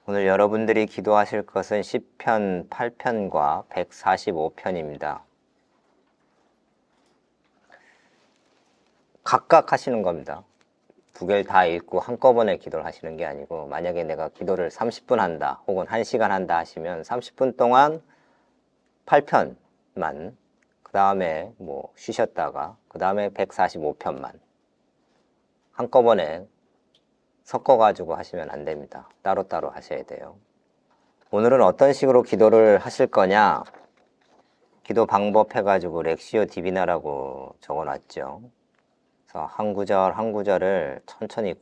오늘 여러분들이 기도하실 것은 시편 8편과 145편입니다. 각각 하시는 겁니다. 두 개를 다 읽고 한꺼번에 기도를 하시는 게 아니고, 만약에 내가 기도를 30분 한다 혹은 1시간 한다 하시면 30분 동안 8편만, 그 다음에 쉬셨다가 그 다음에 145편만 한꺼번에 섞어가지고 하시면 안 됩니다. 따로따로 하셔야 돼요. 오늘은 어떤 식으로 기도를 하실 거냐, 기도 방법 해가지고 렉시오 디비나라고 적어놨죠. 그래서 한 구절 한 구절을 천천히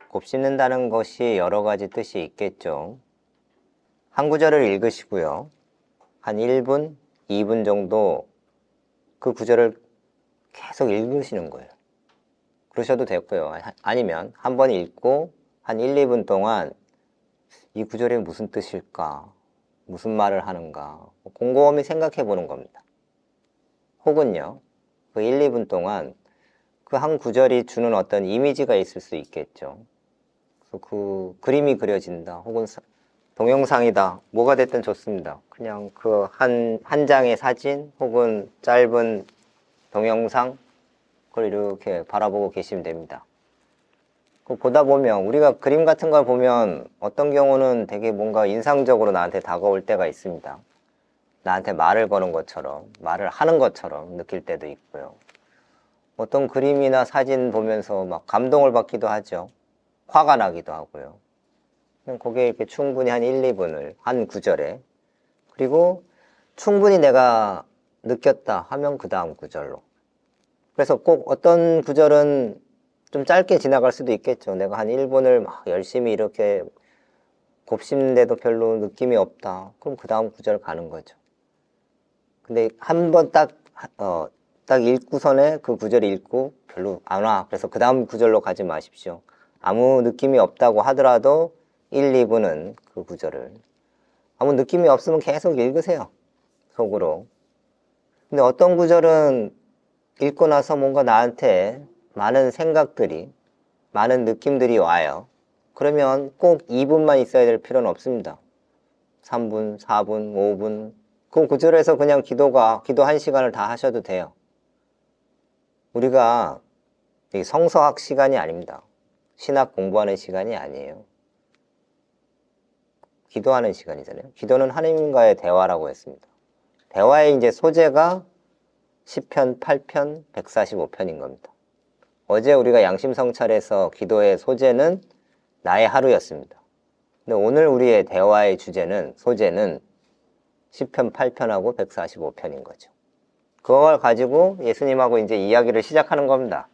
곱씹는다는 것이 여러 가지 뜻이 있겠죠. 한 구절을 읽으시고요, 한 1분, 2분 정도 그 구절을 계속 읽으시는 거예요. 그러셔도 되고요. 아니면 한 번 읽고 한 1, 2분 동안 이 구절이 무슨 뜻일까? 무슨 말을 하는가? 곰곰이 생각해 보는 겁니다. 혹은요, 그 1, 2분 동안 그 한 구절이 주는 어떤 이미지가 있을 수 있겠죠. 그래서 그 그림이 그려진다, 혹은 동영상이다, 뭐가 됐든 좋습니다. 그냥 그 한 장의 사진 혹은 짧은 동영상, 그걸 이렇게 바라보고 계시면 됩니다. 보다 보면, 우리가 그림 같은 걸 보면 어떤 경우는 되게 뭔가 인상적으로 나한테 다가올 때가 있습니다. 나한테 말을 거는 것처럼, 말을 하는 것처럼 느낄 때도 있고요. 어떤 그림이나 사진 보면서 막 감동을 받기도 하죠. 화가 나기도 하고요. 그냥 거기에 이렇게 충분히 한 1, 2분을 한 구절에, 그리고 충분히 내가 느꼈다 하면 그 다음 구절로. 그래서 꼭 어떤 구절은 좀 짧게 지나갈 수도 있겠죠. 내가 한 1분을 막 열심히 이렇게 곱씹는데도 별로 느낌이 없다, 그럼 그 다음 구절 가는 거죠. 근데 한 번 딱 읽고서는 그 구절 읽고 별로 안 와, 그래서 그 다음 구절로 가지 마십시오. 아무 느낌이 없다고 하더라도 1, 2분은 그 구절을, 아무 느낌이 없으면 계속 읽으세요, 속으로. 근데 어떤 구절은 읽고 나서 뭔가 나한테 많은 생각들이, 많은 느낌들이 와요. 그러면 꼭 2분만 있어야 될 필요는 없습니다. 3분, 4분, 5분, 그 구절에서 그냥 기도 1시간을 다 하셔도 돼요. 우리가 성서학 시간이 아닙니다. 신학 공부하는 시간이 아니에요. 기도하는 시간이잖아요. 기도는 하나님과의 대화라고 했습니다. 대화의 이제 소재가 시편 8편, 145편인 겁니다. 어제 우리가 양심성찰에서 기도의 소재는 나의 하루였습니다. 근데 오늘 우리의 대화의 소재는 시편 8편하고 145편인 거죠. 그걸 가지고 예수님하고 이제 이야기를 시작하는 겁니다.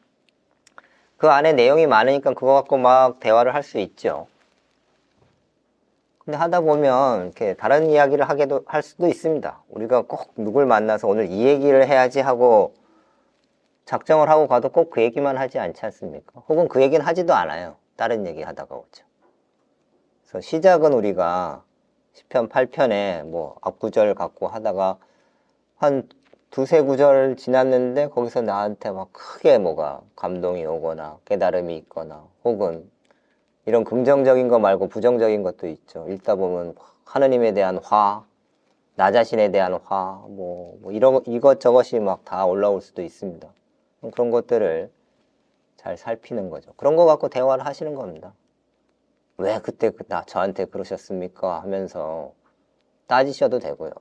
그 안에 내용이 많으니까 그거 갖고 막 대화를 할 수 있죠. 근데 하다 보면 이렇게 다른 이야기를 할 수도 있습니다. 우리가 꼭 누굴 만나서 오늘 이 얘기를 해야지 하고 작정을 하고 가도 꼭 그 얘기만 하지 않지 않습니까? 혹은 그 얘기는 하지도 않아요. 다른 얘기 하다가 오죠. 그래서 시작은 우리가 시편 8편에 앞구절 갖고 하다가 한 두세 구절 지났는데 거기서 나한테 막 크게 뭐가 감동이 오거나 깨달음이 있거나, 혹은 이런 긍정적인 거 말고 부정적인 것도 있죠. 읽다 보면 하느님에 대한 화, 나 자신에 대한 화, 이것저것이 막 다 올라올 수도 있습니다. 그런 것들을 잘 살피는 거죠. 그런 거 갖고 대화를 하시는 겁니다. 왜 그때 저한테 그러셨습니까? 하면서 따지셔도 되고요.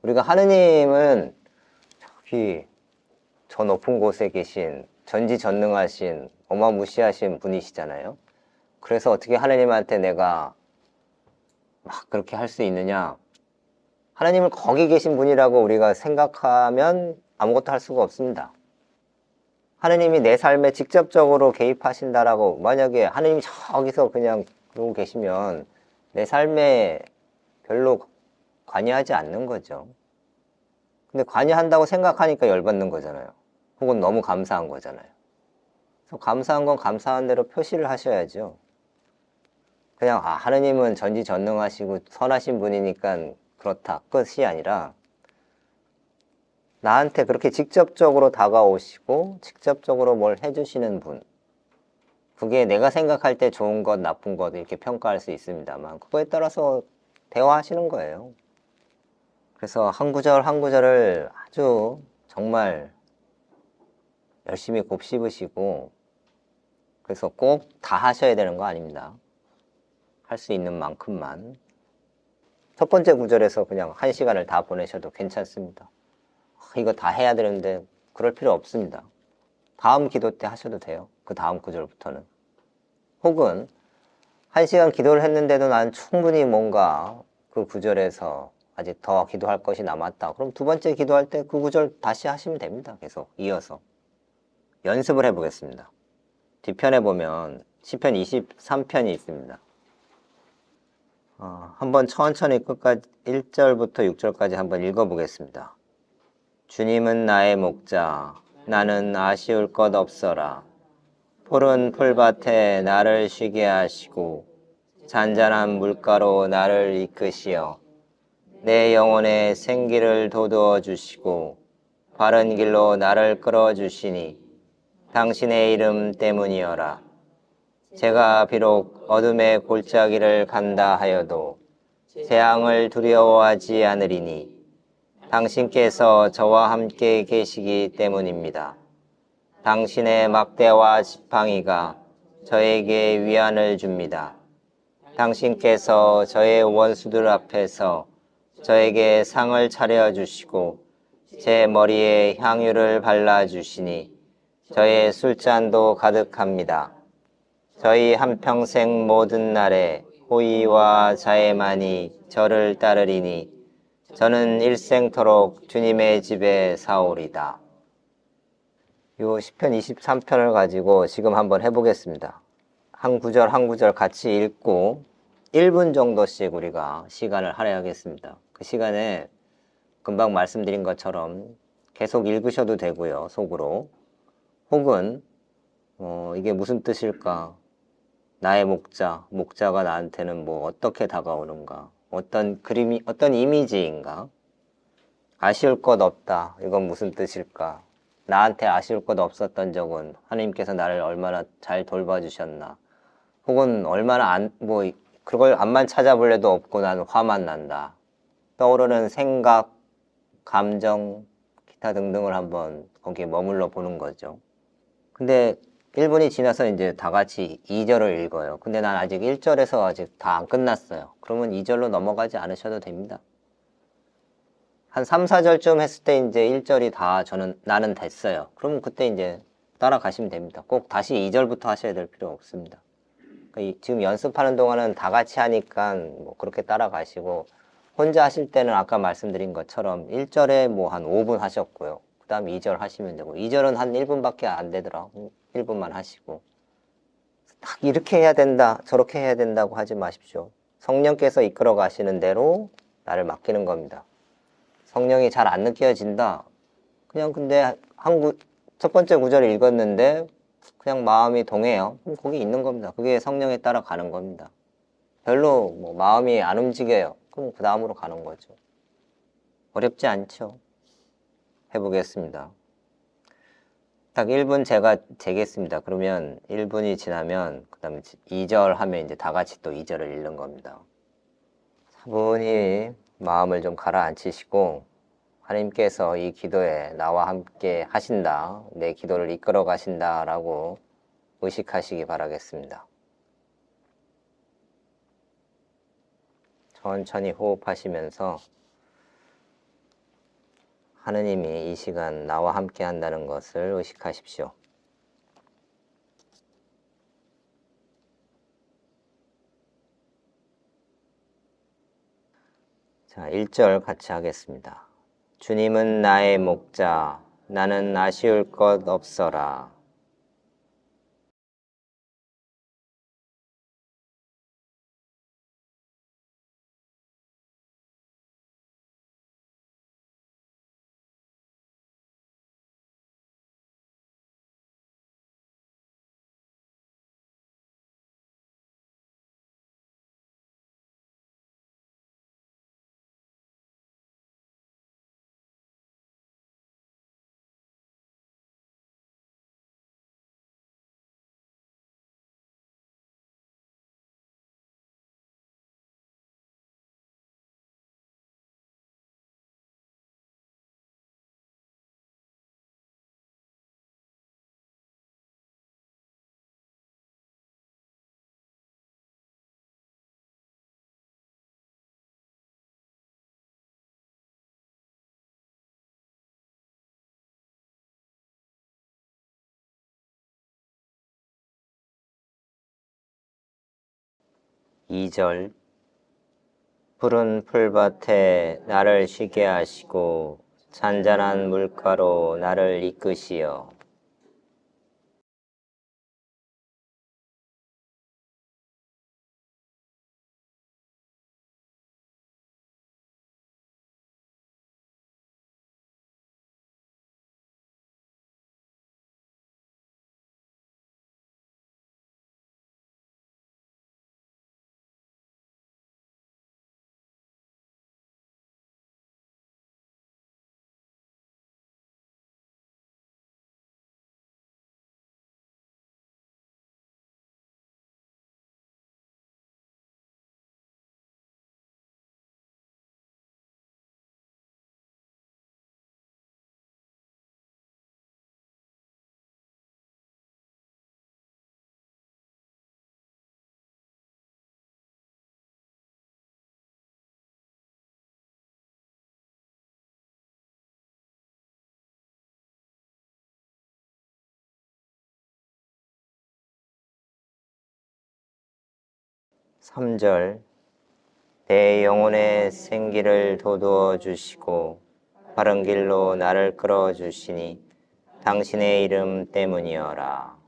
우리가 하느님은 저기 저 높은 곳에 계신 전지전능하신 어마무시하신 분이시잖아요. 그래서 어떻게 하느님한테 내가 막 그렇게 할 수 있느냐? 하느님을 거기 계신 분이라고 우리가 생각하면 아무것도 할 수가 없습니다. 하느님이 내 삶에 직접적으로 개입하신다라고, 만약에 하느님이 저기서 그냥 그러고 계시면 내 삶에 별로 관여하지 않는 거죠. 근데 관여한다고 생각하니까 열받는 거잖아요. 혹은 너무 감사한 거잖아요. 그래서 감사한 건 감사한 대로 표시를 하셔야죠. 그냥 하느님은 전지전능하시고 선하신 분이니까 그렇다, 끝이 아니라 나한테 그렇게 직접적으로 다가오시고 직접적으로 뭘 해주시는 분, 그게 내가 생각할 때 좋은 것, 나쁜 것 이렇게 평가할 수 있습니다만 그거에 따라서 대화하시는 거예요. 그래서 한 구절 한 구절을 아주 정말 열심히 곱씹으시고 그래서 꼭 다 하셔야 되는 거 아닙니다. 할 수 있는 만큼만. 첫 번째 구절에서 그냥 1시간을 다 보내셔도 괜찮습니다. 이거 다 해야 되는데 그럴 필요 없습니다. 다음 기도 때 하셔도 돼요. 그 다음 구절부터는. 혹은 1시간 기도를 했는데도 난 충분히 뭔가 그 구절에서 아직 더 기도할 것이 남았다. 그럼 두 번째 기도할 때 그 구절 다시 하시면 됩니다. 계속 이어서. 연습을 해보겠습니다. 뒤편에 보면 시편 23편이 있습니다. 한번 천천히 끝까지 1절부터 6절까지 한번 읽어보겠습니다. 주님은 나의 목자, 나는 아쉬울 것 없어라. 푸른 풀밭에 나를 쉬게 하시고 잔잔한 물가로 나를 이끄시어 내 영혼의 생기를 돋우어 주시고 바른 길로 나를 끌어 주시니 당신의 이름 때문이여라. 제가 비록 어둠의 골짜기를 간다 하여도 재앙을 두려워하지 않으리니 당신께서 저와 함께 계시기 때문입니다. 당신의 막대와 지팡이가 저에게 위안을 줍니다. 당신께서 저의 원수들 앞에서 저에게 상을 차려주시고 제 머리에 향유를 발라주시니 저의 술잔도 가득합니다. 저희 한평생 모든 날에 호의와 자애만이 저를 따르리니 저는 일생토록 주님의 집에 사오리다. 요 시편 23편을 가지고 지금 한번 해보겠습니다. 한 구절 한 구절 같이 읽고 1분 정도씩 우리가 시간을 할애하겠습니다. 그 시간에 금방 말씀드린 것처럼 계속 읽으셔도 되고요. 속으로. 혹은 이게 무슨 뜻일까? 나의 목자가 나한테는 뭐 어떻게 다가오는가? 어떤 그림이, 어떤 이미지인가? 아쉬울 것 없다. 이건 무슨 뜻일까? 나한테 아쉬울 것 없었던 적은 하나님께서 나를 얼마나 잘 돌봐주셨나? 혹은 얼마나 그걸 암만 찾아볼래도 없고 나는 화만 난다. 떠오르는 생각, 감정, 기타 등등을 한번 거기에 머물러 보는 거죠. 근데 1분이 지나서 이제 다 같이 2절을 읽어요. 근데 난 아직 1절에서 아직 다 안 끝났어요. 그러면 2절로 넘어가지 않으셔도 됩니다. 한 3, 4절쯤 했을 때 이제 1절이 다 나는 됐어요. 그러면 그때 이제 따라가시면 됩니다. 꼭 다시 2절부터 하셔야 될 필요 없습니다. 그러니까 지금 연습하는 동안은 다 같이 하니까 뭐 그렇게 따라가시고 혼자 하실 때는 아까 말씀드린 것처럼 1절에 뭐 한 5분 하셨고요. 그 다음 2절 하시면 되고 2절은 한 1분밖에 안 되더라고. 1분만 하시고 딱 이렇게 해야 된다 저렇게 해야 된다고 하지 마십시오. 성령께서 이끌어 가시는 대로 나를 맡기는 겁니다. 성령이 잘 안 느껴진다. 그냥 근데 첫 번째 구절을 읽었는데 그냥 마음이 동해요. 그럼 거기 있는 겁니다. 그게 성령에 따라 가는 겁니다. 별로 뭐 마음이 안 움직여요. 그럼 그 다음으로 가는 거죠. 어렵지 않죠? 해보겠습니다. 딱 1분 제가 재겠습니다. 그러면 1분이 지나면 그 다음에 2절 하면 이제 다 같이 또 2절을 읽는 겁니다. 차분히 마음을 좀 가라앉히시고 하나님께서 이 기도에 나와 함께 하신다, 내 기도를 이끌어 가신다 라고 의식하시기 바라겠습니다. 천천히 호흡하시면서 하느님이 이 시간 나와 함께 한다는 것을 의식하십시오. 자, 1절 같이 하겠습니다. 주님은 나의 목자, 나는 아쉬울 것 없어라. 2절 푸른 풀밭에 나를 쉬게 하시고 잔잔한 물가로 나를 이끄시어. 삼절 내 영혼의 생기를 돋우어 주시고 바른 길로 나를 끌어 주시니 당신의 이름 때문이어라.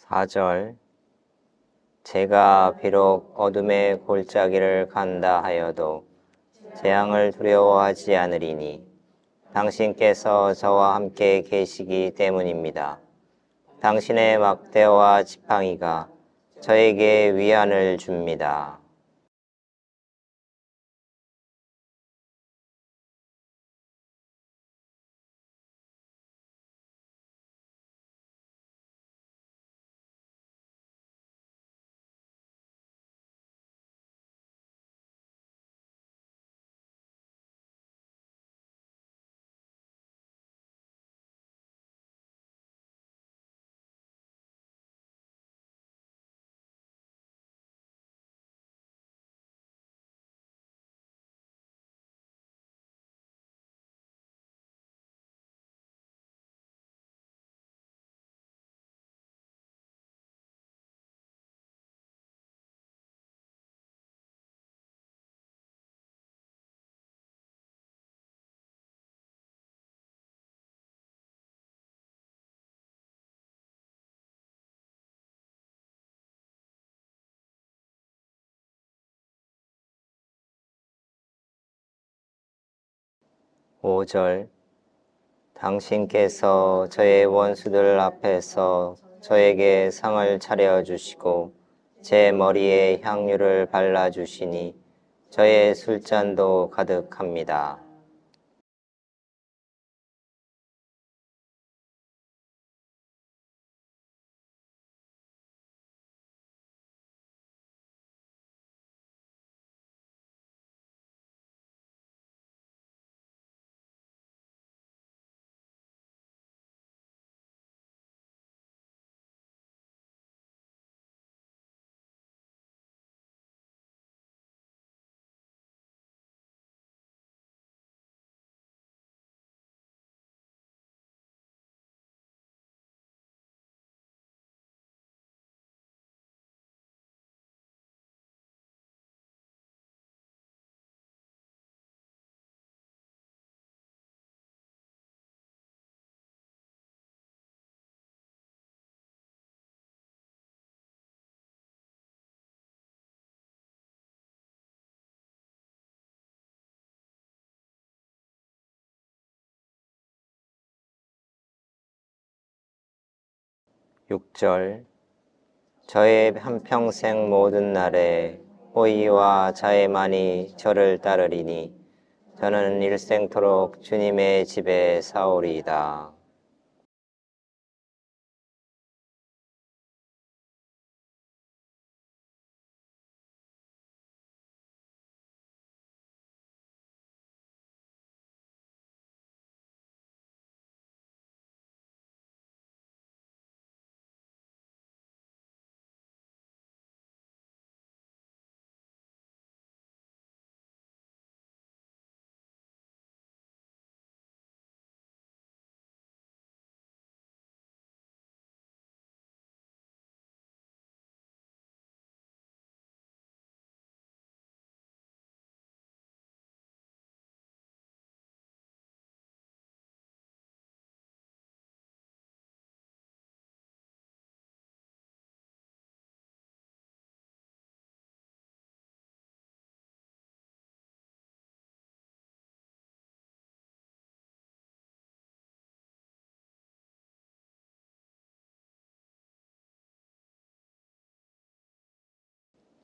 사절 제가 비록 어둠의 골짜기를 간다 하여도 재앙을 두려워하지 않으리니 당신께서 저와 함께 계시기 때문입니다. 당신의 막대와 지팡이가 저에게 위안을 줍니다. 오절 당신께서 저의 원수들 앞에서 저에게 상을 차려주시고 제 머리에 향유를 발라주시니 저의 술잔도 가득합니다. 6절 저의 한평생 모든 날에 호의와 자애만이 저를 따르리니 저는 일생토록 주님의 집에 사오리이다.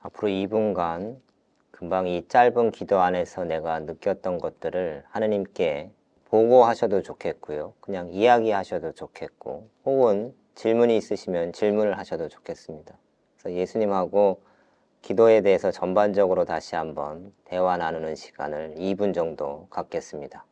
앞으로 2분간 금방 이 짧은 기도 안에서 내가 느꼈던 것들을 하느님께 보고하셔도 좋겠고요. 그냥 이야기하셔도 좋겠고, 혹은 질문이 있으시면 질문을 하셔도 좋겠습니다. 그래서 예수님하고 기도에 대해서 전반적으로 다시 한번 대화 나누는 시간을 2분 정도 갖겠습니다.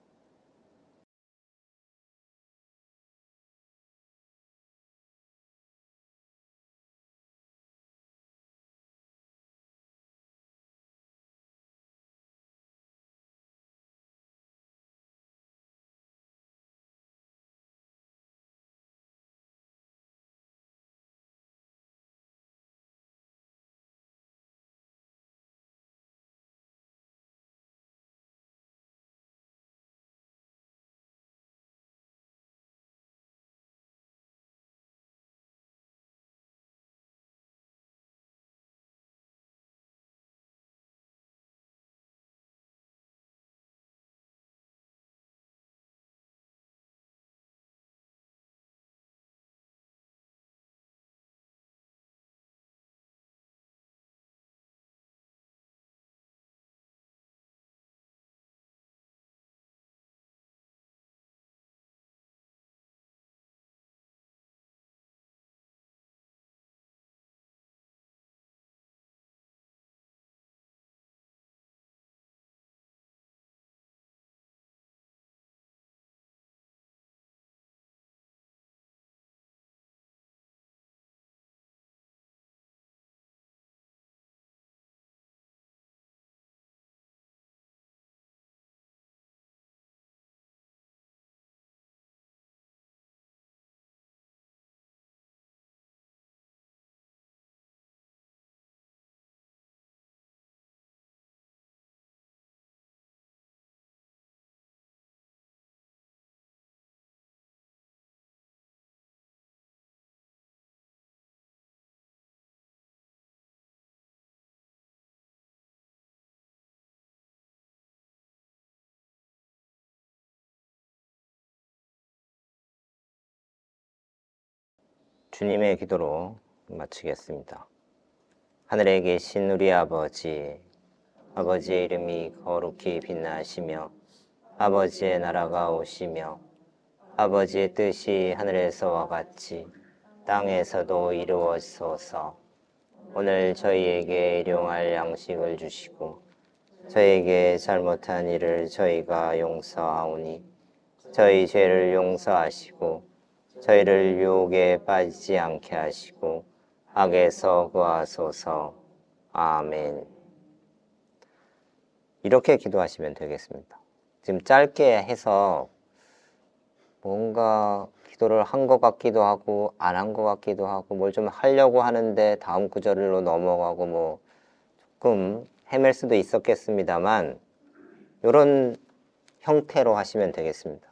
주님의 기도로 마치겠습니다. 하늘에 계신 우리 아버지, 아버지의 이름이 거룩히 빛나시며 아버지의 나라가 오시며 아버지의 뜻이 하늘에서와 같이 땅에서도 이루어지소서. 오늘 저희에게 일용할 양식을 주시고 저희에게 잘못한 일을 저희가 용서하오니 저희 죄를 용서하시고 저희를 유혹에 빠지지 않게 하시고 악에서 구하소서. 아멘. 이렇게 기도하시면 되겠습니다. 지금 짧게 해서 뭔가 기도를 한 것 같기도 하고 안 한 것 같기도 하고 뭘 좀 하려고 하는데 다음 구절로 넘어가고 뭐 조금 헤맬 수도 있었겠습니다만 이런 형태로 하시면 되겠습니다.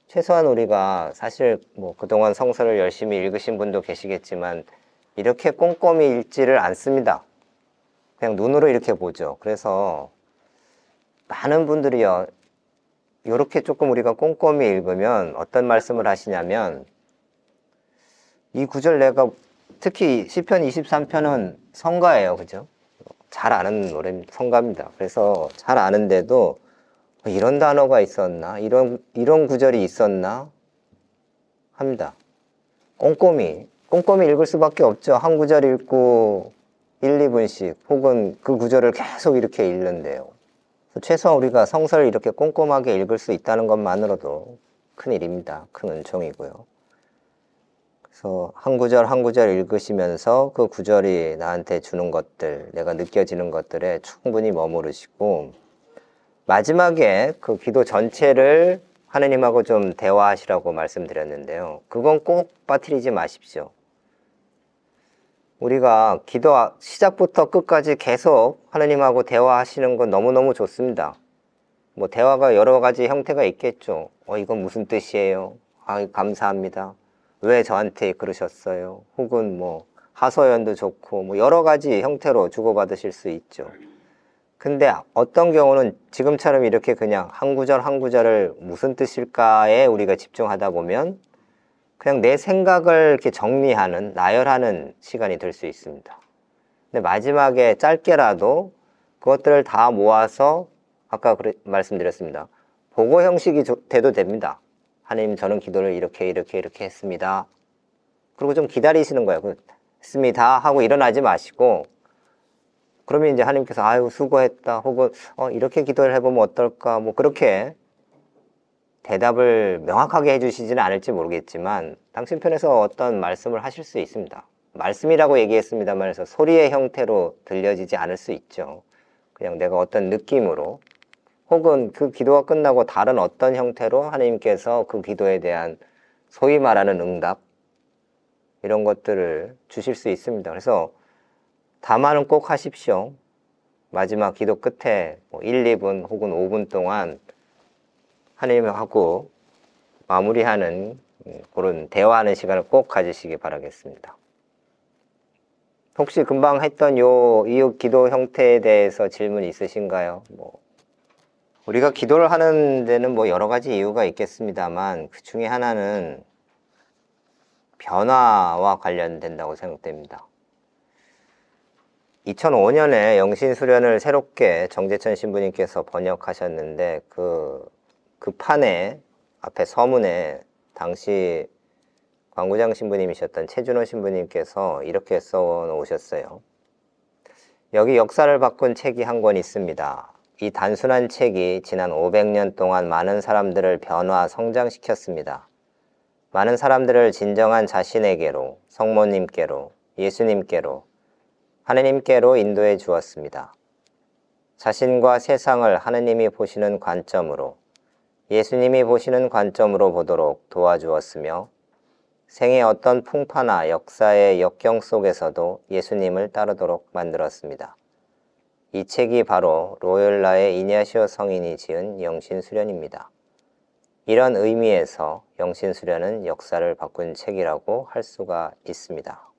최소한 우리가 사실 뭐 그동안 성서를 열심히 읽으신 분도 계시겠지만 이렇게 꼼꼼히 읽지를 않습니다. 그냥 눈으로 이렇게 보죠. 그래서 많은 분들이요, 이렇게 조금 우리가 꼼꼼히 읽으면 어떤 말씀을 하시냐면 이 구절 내가 특히 시편 23편은 성가예요. 그죠? 잘 아는 노래 성가입니다. 그래서 잘 아는데도 이런 단어가 있었나? 이런 구절이 있었나? 합니다. 꼼꼼히 읽을 수밖에 없죠. 한 구절 읽고 1, 2분씩 혹은 그 구절을 계속 이렇게 읽는데요. 최소한 우리가 성서를 이렇게 꼼꼼하게 읽을 수 있다는 것만으로도 큰 일입니다. 큰 은총이고요. 그래서 한 구절 한 구절 읽으시면서 그 구절이 나한테 주는 것들, 내가 느껴지는 것들에 충분히 머무르시고 마지막에 그 기도 전체를 하느님하고 좀 대화하시라고 말씀드렸는데요. 그건 꼭 빠뜨리지 마십시오. 우리가 기도 시작부터 끝까지 계속 하느님하고 대화하시는 건 너무너무 좋습니다. 뭐 대화가 여러 가지 형태가 있겠죠. 이건 무슨 뜻이에요? 감사합니다. 왜 저한테 그러셨어요? 혹은 뭐 하소연도 좋고 뭐 여러 가지 형태로 주고받으실 수 있죠. 근데 어떤 경우는 지금처럼 이렇게 그냥 한 구절 한 구절을 무슨 뜻일까에 우리가 집중하다 보면 그냥 내 생각을 이렇게 정리하는, 나열하는 시간이 될 수 있습니다. 근데 마지막에 짧게라도 그것들을 다 모아서 아까 말씀드렸습니다. 보고 형식이 돼도 됩니다. 하나님, 저는 기도를 이렇게 했습니다. 그리고 좀 기다리시는 거예요. 했습니다 하고 일어나지 마시고 그러면 이제 하나님께서 아유 수고했다 혹은 이렇게 기도를 해보면 어떨까 뭐 그렇게 대답을 명확하게 해주시지는 않을지 모르겠지만 당신 편에서 어떤 말씀을 하실 수 있습니다. 말씀이라고 얘기했습니다만 해서 소리의 형태로 들려지지 않을 수 있죠. 그냥 내가 어떤 느낌으로 혹은 그 기도가 끝나고 다른 어떤 형태로 하나님께서 그 기도에 대한 소위 말하는 응답 이런 것들을 주실 수 있습니다. 그래서 담화는 꼭 하십시오. 마지막 기도 끝에 1, 2분 혹은 5분 동안 하나님하고 마무리하는 그런 대화하는 시간을 꼭 가지시기 바라겠습니다. 혹시 금방 했던 이 기도 형태에 대해서 질문 있으신가요? 우리가 기도를 하는 데는 여러 가지 이유가 있겠습니다만 그 중에 하나는 변화와 관련된다고 생각됩니다. 2005년에 영신수련을 새롭게 정재천 신부님께서 번역하셨는데 그 판에 앞에 서문에 당시 광구장 신부님이셨던 최준호 신부님께서 이렇게 써 놓으셨어요. 여기 역사를 바꾼 책이 한 권 있습니다. 이 단순한 책이 지난 500년 동안 많은 사람들을 변화, 성장시켰습니다. 많은 사람들을 진정한 자신에게로, 성모님께로, 예수님께로, 하느님께로 인도해 주었습니다. 자신과 세상을 하느님이 보시는 관점으로, 예수님이 보시는 관점으로 보도록 도와주었으며 생의 어떤 풍파나 역사의 역경 속에서도 예수님을 따르도록 만들었습니다. 이 책이 바로 로열라의 이냐시오 성인이 지은 영신수련입니다. 이런 의미에서 영신수련은 역사를 바꾼 책이라고 할 수가 있습니다.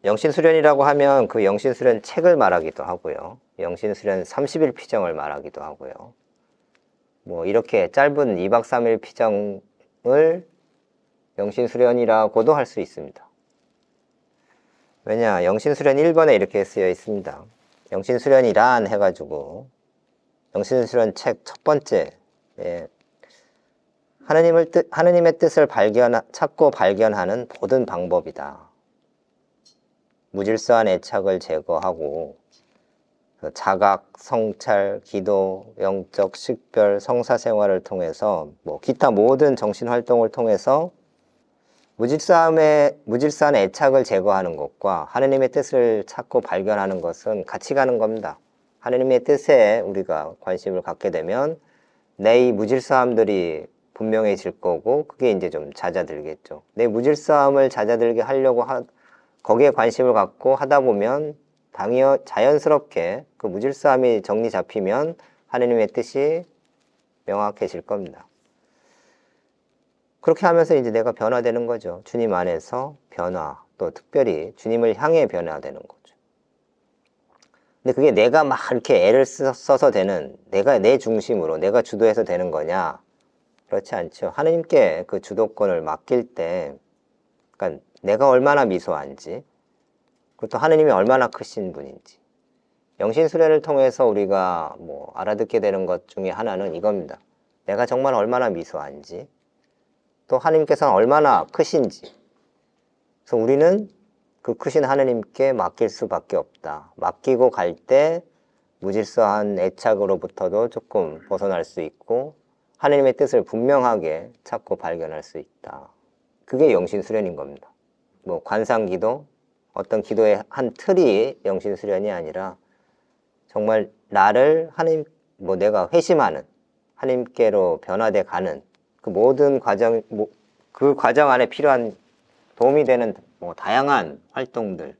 영신수련이라고 하면 그 영신수련 책을 말하기도 하고요. 영신수련 30일 피정을 말하기도 하고요. 이렇게 짧은 2박 3일 피정을 영신수련이라고도 할 수 있습니다. 왜냐, 영신수련 1번에 이렇게 쓰여 있습니다. 영신수련이란 해가지고 영신수련 책 첫 번째 하느님의 뜻을 찾고 발견하는 모든 방법이다. 무질서한 애착을 제거하고 자각, 성찰, 기도, 영적 식별, 성사생활을 통해서 기타 모든 정신활동을 통해서 무질서한 애착을 제거하는 것과 하느님의 뜻을 찾고 발견하는 것은 같이 가는 겁니다. 하느님의 뜻에 우리가 관심을 갖게 되면 내 이 무질서함들이 분명해질 거고 그게 이제 좀 잦아들겠죠. 내 무질서함을 잦아들게 하려고 거기에 관심을 갖고 하다 보면 자연스럽게 그 무질서함이 정리 잡히면 하느님의 뜻이 명확해질 겁니다. 그렇게 하면서 이제 내가 변화되는 거죠. 주님 안에서 변화, 또 특별히 주님을 향해 변화되는 거죠. 근데 그게 내가 막 이렇게 애를 써서 되는, 내가 내 중심으로, 내가 주도해서 되는 거냐? 그렇지 않죠. 하느님께 그 주도권을 맡길 때 그러니까 내가 얼마나 미소한지, 그리고 또 하느님이 얼마나 크신 분인지. 영신수련을 통해서 우리가 뭐 알아듣게 되는 것 중에 하나는 이겁니다. 내가 정말 얼마나 미소한지, 또 하느님께서는 얼마나 크신지. 그래서 우리는 그 크신 하느님께 맡길 수밖에 없다. 맡기고 갈 때 무질서한 애착으로부터도 조금 벗어날 수 있고 하느님의 뜻을 분명하게 찾고 발견할 수 있다. 그게 영신수련인 겁니다. 뭐 관상기도, 어떤 기도의 한 틀이 영신수련이 아니라 정말 나를 하나님, 뭐 내가 회심하는, 하나님께로 변화돼 가는 그 모든 과정, 그 과정 안에 필요한 도움이 되는 뭐 다양한 활동들,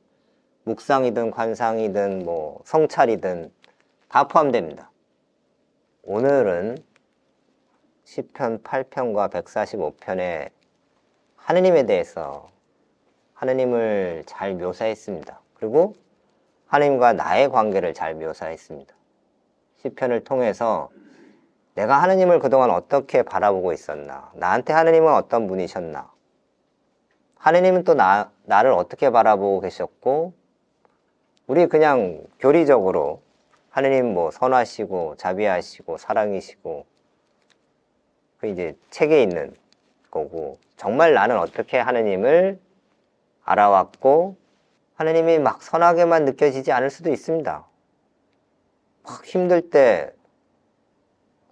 묵상이든 관상이든 뭐 성찰이든 다 포함됩니다. 오늘은 시편 8편과 145편에 하느님에 대해서 하느님을 잘 묘사했습니다. 그리고 하느님과 나의 관계를 잘 묘사했습니다. 시편을 통해서 내가 하느님을 그동안 어떻게 바라보고 있었나, 나한테 하느님은 어떤 분이셨나, 하느님은 또 나를 어떻게 바라보고 계셨고, 우리 그냥 교리적으로 하느님 뭐 선하시고 자비하시고 사랑이시고 그 이제 책에 있는 거고, 정말 나는 어떻게 하느님을 알아왔고 하느님이 막 선하게만 느껴지지 않을 수도 있습니다. 막 힘들 때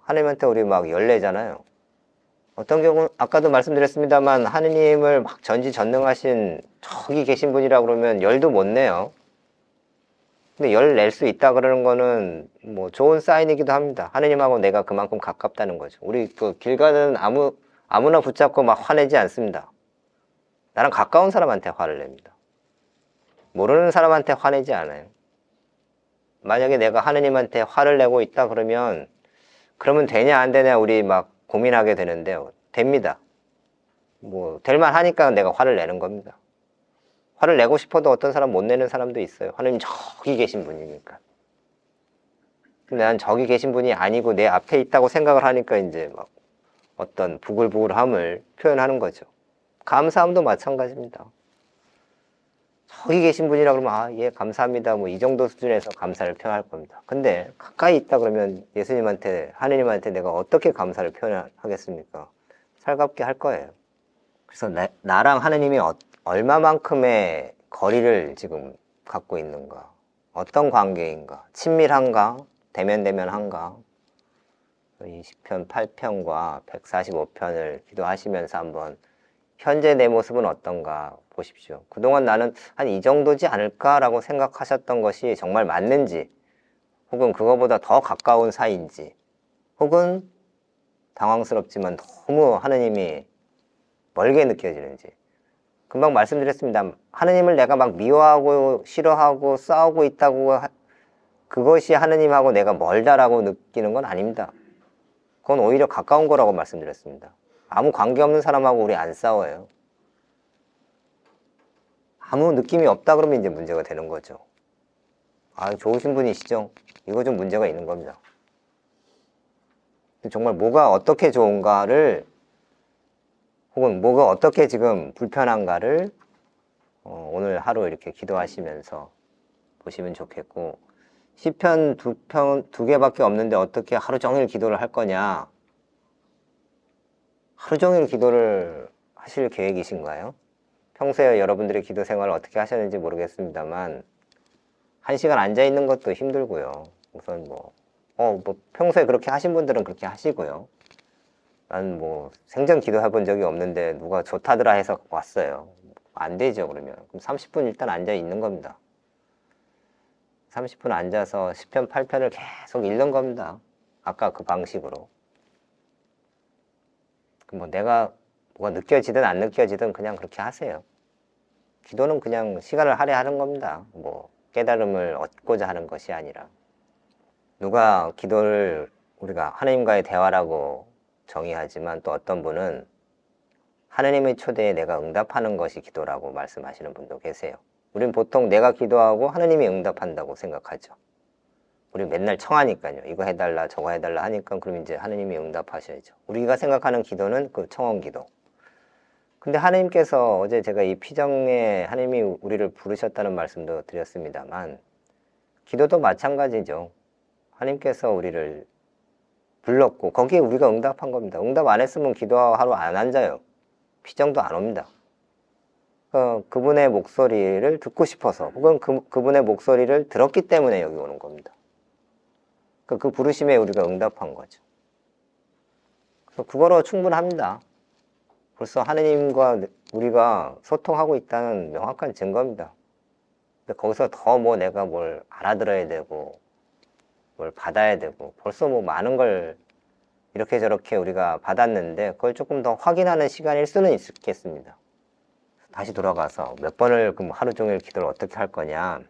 하느님한테 우리 막 열내잖아요. 어떤 경우는 아까도 말씀드렸습니다만 하느님을 막 전지전능하신 저기 계신 분이라 그러면 열도 못 내요. 근데 열 낼 수 있다 그러는 거는 뭐 좋은 사인이기도 합니다. 하느님하고 내가 그만큼 가깝다는 거죠. 우리 그 길 가는 아무나 붙잡고 막 화내지 않습니다. 나랑 가까운 사람한테 화를 냅니다. 모르는 사람한테 화내지 않아요. 만약에 내가 하느님한테 화를 내고 있다 그러면 되냐 안 되냐 우리 막 고민하게 되는데요. 됩니다. 뭐 될만 하니까 내가 화를 내는 겁니다. 화를 내고 싶어도 어떤 사람 못 내는 사람도 있어요. 하느님 저기 계신 분이니까. 근데 난 저기 계신 분이 아니고 내 앞에 있다고 생각을 하니까 이제 막 어떤 부글부글함을 표현하는 거죠. 감사함도 마찬가지입니다. 저기 계신 분이라 그러면 아, 예, 감사합니다. 뭐 이 정도 수준에서 감사를 표현할 겁니다. 근데 가까이 있다 그러면 예수님한테, 하느님한테 내가 어떻게 감사를 표현하겠습니까? 살갑게 할 거예요. 그래서 나랑 하느님이 얼마만큼의 거리를 지금 갖고 있는가? 어떤 관계인가? 친밀한가? 대면대면한가? 이 시편 8편과 145편을 기도하시면서 한번 현재 내 모습은 어떤가 보십시오. 그동안 나는 한 이 정도지 않을까라고 생각하셨던 것이 정말 맞는지, 혹은 그거보다 더 가까운 사이인지, 혹은 당황스럽지만 너무 하느님이 멀게 느껴지는지. 금방 말씀드렸습니다. 하느님을 내가 막 미워하고 싫어하고 싸우고 있다고 그것이 하느님하고 내가 멀다라고 느끼는 건 아닙니다. 그건 오히려 가까운 거라고 말씀드렸습니다. 아무 관계없는 사람하고 우리 안 싸워요. 아무 느낌이 없다 그러면 이제 문제가 되는 거죠. 아, 좋으신 분이시죠? 이거 좀 문제가 있는 겁니다. 정말 뭐가 어떻게 좋은가를, 혹은 뭐가 어떻게 지금 불편한가를 오늘 하루 이렇게 기도하시면서 보시면 좋겠고, 시편 두 개밖에 없는데 어떻게 하루 종일 기도를 할 거냐? 하루 종일 기도를 하실 계획이신가요? 평소에 여러분들의 기도 생활을 어떻게 하셨는지 모르겠습니다만 1시간 앉아 있는 것도 힘들고요. 우선 뭐 평소에 그렇게 하신 분들은 그렇게 하시고요. 난 뭐 생전 기도해 본 적이 없는데 누가 좋다더라 해서 왔어요. 안 되죠. 그러면 그럼 30분 일단 앉아 있는 겁니다. 30분 앉아서 시편 8편을 계속 읽는 겁니다. 아까 그 방식으로. 뭐 내가 뭐가 느껴지든 안 느껴지든 그냥 그렇게 하세요. 기도는 그냥 시간을 할애하는 겁니다. 뭐 깨달음을 얻고자 하는 것이 아니라. 누가 기도를 우리가 하나님과의 대화라고 정의하지만 또 어떤 분은 하나님의 초대에 내가 응답하는 것이 기도라고 말씀하시는 분도 계세요. 우린 보통 내가 기도하고 하나님이 응답한다고 생각하죠. 우리 맨날 청하니까요. 이거 해달라 저거 해달라 하니까 그럼 이제 하나님이 응답하셔야죠. 우리가 생각하는 기도는 그 청원 기도. 근데 하나님께서 어제 제가 이 피정에 하나님이 우리를 부르셨다는 말씀도 드렸습니다만, 기도도 마찬가지죠. 하나님께서 우리를 불렀고 거기에 우리가 응답한 겁니다. 응답 안 했으면 기도하러 안 앉아요. 피정도 안 옵니다. 그분의 목소리를 듣고 싶어서, 혹은 그분의 목소리를 들었기 때문에 여기 오는 겁니다. 그 부르심에 우리가 응답한 거죠. 그래서 그거로 충분합니다. 벌써 하느님과 우리가 소통하고 있다는 명확한 증거입니다. 근데 거기서 더 뭐 내가 뭘 알아들어야 되고 뭘 받아야 되고, 벌써 뭐 많은 걸 이렇게 저렇게 우리가 받았는데 그걸 조금 더 확인하는 시간일 수는 있겠습니다. 다시 돌아가서 몇 번을 그럼 하루 종일 기도를 어떻게 할 거냐.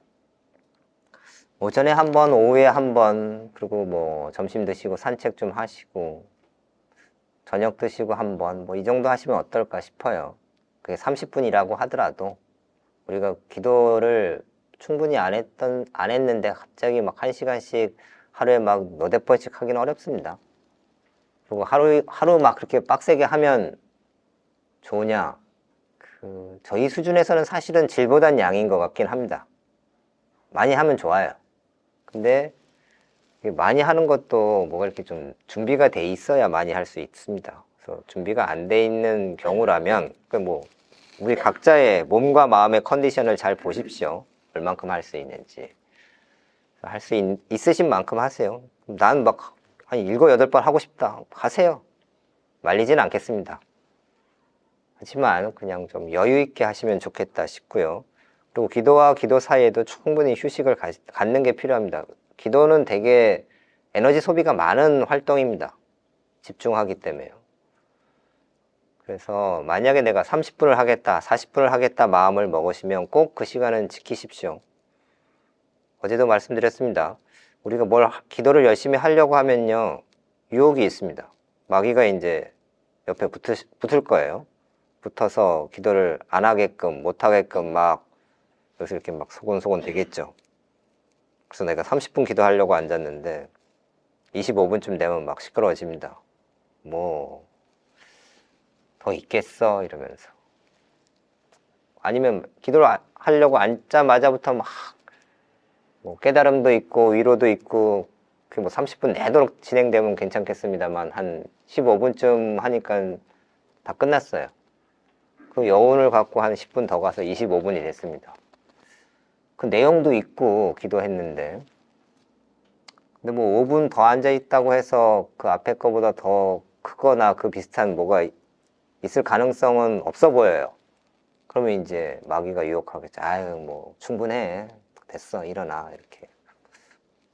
오전에 한 번, 오후에 한 번, 그리고 뭐 점심 드시고 산책 좀 하시고 저녁 드시고 한 번, 뭐 이 정도 하시면 어떨까 싶어요. 그게 30분이라고 하더라도 우리가 기도를 충분히 안 했는데 갑자기 막 1시간씩 하루에 막 너댓 번씩 하기는 어렵습니다. 그리고 하루 막 그렇게 빡세게 하면 좋으냐? 저희 수준에서는 사실은 질보단 양인 것 같긴 합니다. 많이 하면 좋아요. 근데 많이 하는 것도 뭐가 이렇게 좀 준비가 돼 있어야 많이 할 수 있습니다. 그래서 준비가 안 돼 있는 경우라면 뭐 우리 각자의 몸과 마음의 컨디션을 잘 보십시오. 얼만큼 할 수 있는지. 할 수 있으신 만큼 하세요. 난 막 한 7, 8번 하고 싶다. 하세요. 말리진 않겠습니다. 하지만 그냥 좀 여유 있게 하시면 좋겠다 싶고요. 그리고 기도와 기도 사이에도 충분히 휴식을 갖는 게 필요합니다. 기도는 되게 에너지 소비가 많은 활동입니다. 집중하기 때문에요. 그래서 만약에 내가 30분을 하겠다, 40분을 하겠다 마음을 먹으시면 꼭 그 시간은 지키십시오. 어제도 말씀드렸습니다. 우리가 기도를 열심히 하려고 하면요, 유혹이 있습니다. 마귀가 이제 옆에 붙을 거예요. 붙어서 기도를 안 하게끔, 못 하게끔 막 여기서 이렇게 막 소곤소곤 되겠죠. 그래서 내가 30분 기도하려고 앉았는데 25분쯤 되면 막 시끄러워집니다. 뭐 더 있겠어 이러면서. 아니면 기도를 하려고 앉자마자부터 막 뭐 깨달음도 있고 위로도 있고, 그 뭐 30분 내도록 진행되면 괜찮겠습니다만 한 15분쯤 하니까 다 끝났어요. 그 여운을 갖고 한 10분 더 가서 25분이 됐습니다. 그 내용도 있고 기도했는데, 근데 뭐 5분 더 앉아 있다고 해서 그 앞에 거보다 더 크거나 그 비슷한 뭐가 있을 가능성은 없어 보여요. 그러면 이제 마귀가 유혹하겠죠. 아유 뭐 충분해, 됐어, 일어나, 이렇게.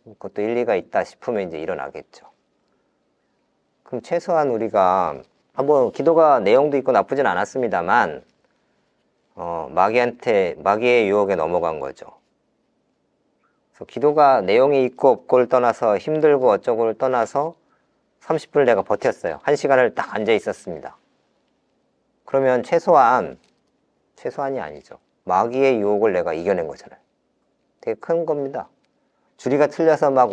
그것도 일리가 있다 싶으면 이제 일어나겠죠. 그럼 최소한 우리가 한번 기도가 내용도 있고 나쁘진 않았습니다만 마귀의 유혹에 넘어간 거죠. 그래서 기도가 내용이 있고 없고를 떠나서, 힘들고 어쩌고를 떠나서 30분을 내가 버텼어요. 1시간을 딱 앉아 있었습니다. 그러면 최소한이 아니죠. 마귀의 유혹을 내가 이겨낸 거잖아요. 되게 큰 겁니다. 주리가 틀려서 막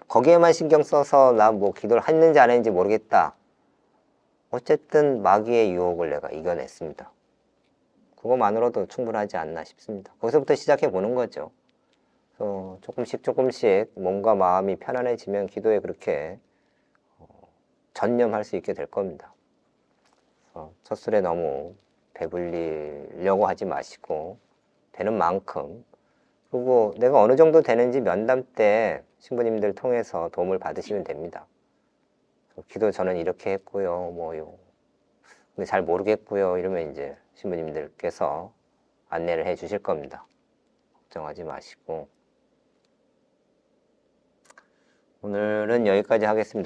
거기에만 신경 써서 나 뭐 기도를 했는지 안 했는지 모르겠다. 어쨌든 마귀의 유혹을 내가 이겨냈습니다. 그것만으로도 충분하지 않나 싶습니다. 거기서부터 시작해 보는 거죠. 그래서 조금씩 몸과 마음이 편안해지면 기도에 그렇게 전념할 수 있게 될 겁니다. 첫 술에 너무 배불리려고 하지 마시고 되는 만큼, 그리고 내가 어느 정도 되는지 면담 때 신부님들 통해서 도움을 받으시면 됩니다. 기도 저는 이렇게 했고요, 뭐요, 근데 잘 모르겠고요, 이러면 이제 신부님들께서 안내를 해 주실 겁니다. 걱정하지 마시고, 오늘은 여기까지 하겠습니다.